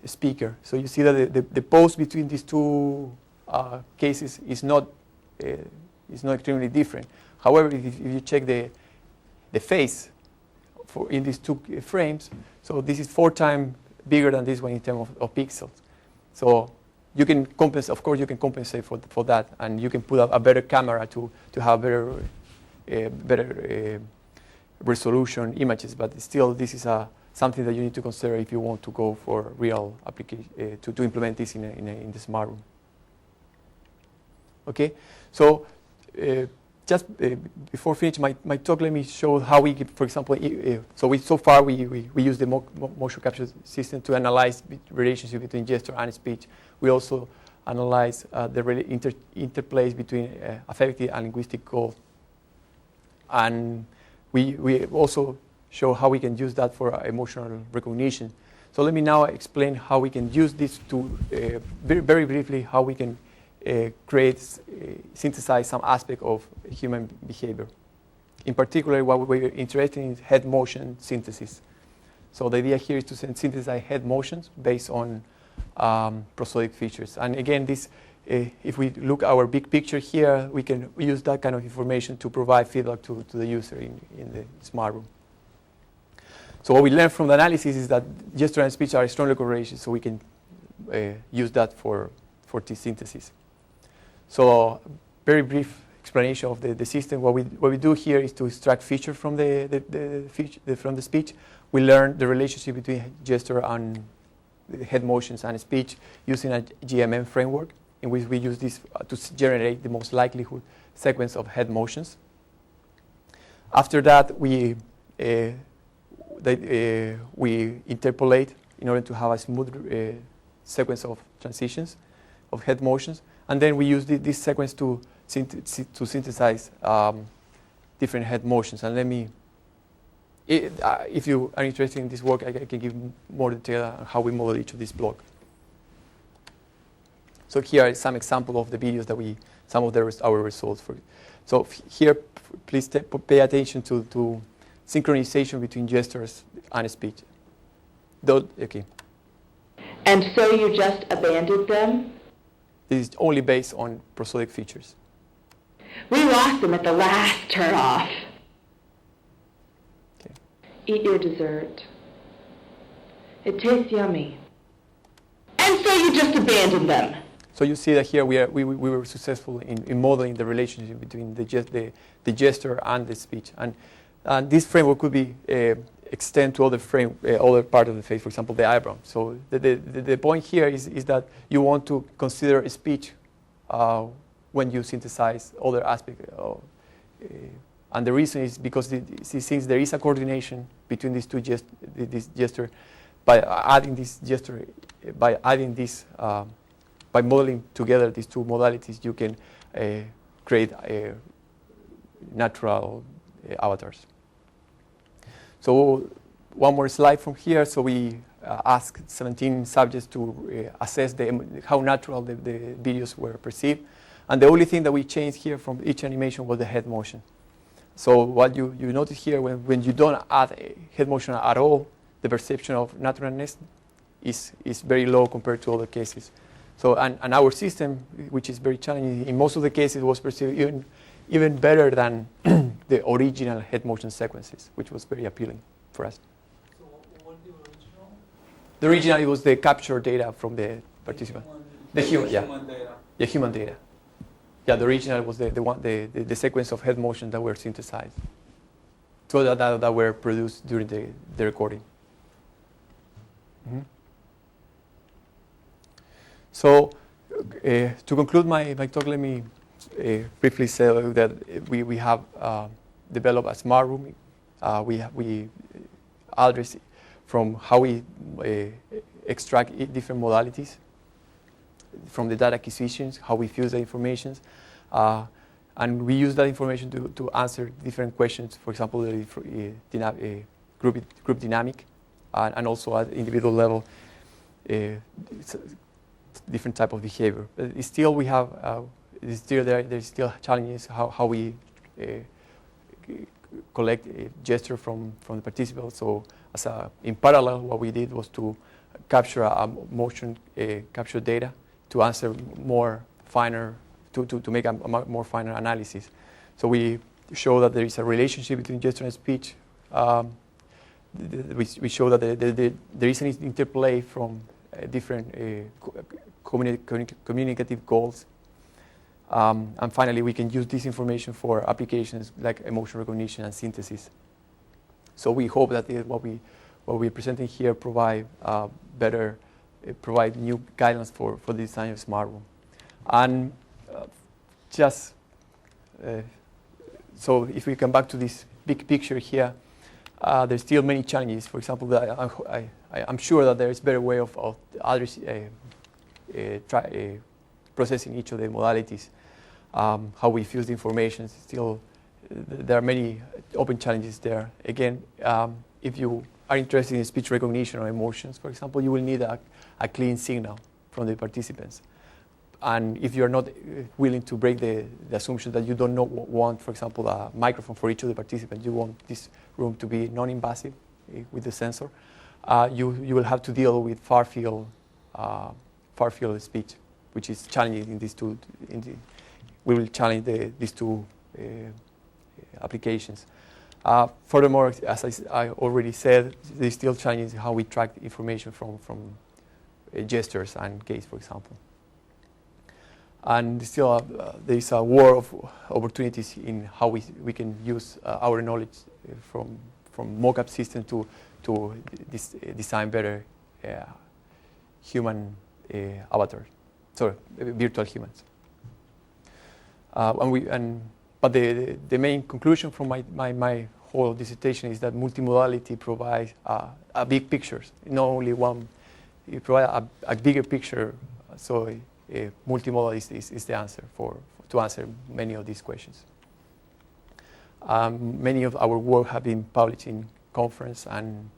speaker, so you see that the pose between these two cases is not extremely different. However, if you check the phase in these two frames, so this is 4 times bigger than this one in terms of pixels. So you can compensate. Of course, you can compensate for that, and you can put a better camera to have better resolution images. But still, this is something that you need to consider if you want to go for real application to implement this in the smart room. Okay, so just before finish my talk, let me show how we, for example, so far we use the motion capture system to analyze the relationship between gesture and speech. We also analyze the interplays between affective and linguistic code, and we also show how we can use that for emotional recognition. So let me now explain how we can use this to very briefly how we can synthesize some aspect of human behavior. In particular, what we're interested in is head motion synthesis. So the idea here is to synthesize head motions based on prosodic features. And again, this, if we look at our big picture here, we can use that kind of information to provide feedback to the user in the smart room. So what we learned from the analysis is that gesture and speech are strongly correlated, so we can use that for this synthesis. So very brief explanation of the system. What we do here is to extract features from the speech. We learn the relationship between gesture and head motions and speech using a GMM framework, in which we use this to generate the most likelihood sequence of head motions. After that, we interpolate in order to have a smooth sequence of transitions of head motions, and then we use this sequence to synthesize different head motions. And let me, if you are interested in this work, I can give more detail on how we model each of these blocks. So here are some example of the videos that some of our results for. So here, please pay attention to synchronization between gestures and speech. Okay. And so you just abandoned them? This is only based on prosodic features. We lost them at the last turn-off. Okay. Eat your dessert. It tastes yummy. And so you just abandoned them? So you see that here we were successful in modeling the relationship between the gesture and the speech. And this framework could be extend to other part of the face, for example, the eyebrow. So the point here is that you want to consider speech when you synthesize other aspects. And the reason is because since there is a coordination between these two this gesture, by adding modeling together these two modalities, you can create natural avatars. So one more slide from here. So we asked 17 subjects to assess how natural the videos were perceived. And the only thing that we changed here from each animation was the head motion. So what you notice here, when you don't add a head motion at all, the perception of naturalness is very low compared to other cases. So and our system, which is very challenging, in most of the cases was perceived even better than the original head motion sequences, which was very appealing for us. So what was the original? The original was the capture data from the participant. The human data. The human data. Yeah, the original was the sequence of head motion that were synthesized. So that were produced during the recording. Mm-hmm. So to conclude my talk, let me briefly say that we have developed a smart room. We address from how we extract different modalities from the data acquisitions, how we fuse the information, and we use that information to answer different questions. For example, the group dynamic, and also at individual level, different type of behavior. But still, we have there's still challenges how we collect a gesture from the participant. So in parallel, what we did was to capture a motion capture data to answer more finer, to make a more finer analysis. So we show that there is a relationship between gesture and speech. We show that there is an interplay from different communicative goals. And finally, we can use this information for applications like emotion recognition and synthesis. So we hope that what we're presenting here provide new guidelines for the design of smart room. And so if we come back to this big picture here, there's still many challenges. For example, I'm sure that there is a better way of processing each of the modalities, how we fuse the information. Still, there are many open challenges there. Again, if you are interested in speech recognition or emotions, for example, you will need a clean signal from the participants. And if you're not willing to break the assumption that you don't want, for example, a microphone for each of the participants, you want this room to be non-invasive with the sensor, you will have to deal with far field speech, which is challenging in these two. We will challenge these two applications. Furthermore, as I already said, there's still challenges how we track information from gestures and gaze, for example. And still, there is a war of opportunities in how we can use our knowledge from mock-up system to design better human avatars, virtual humans. But the main conclusion from my whole dissertation is that multimodality provides a big picture, not only one. It provides a bigger picture. So multimodal is the answer to answer many of these questions. Many of our work have been published in conference and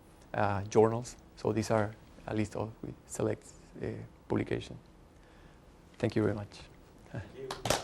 journals. So these are a list of select publications. Thank you very much. Thank you.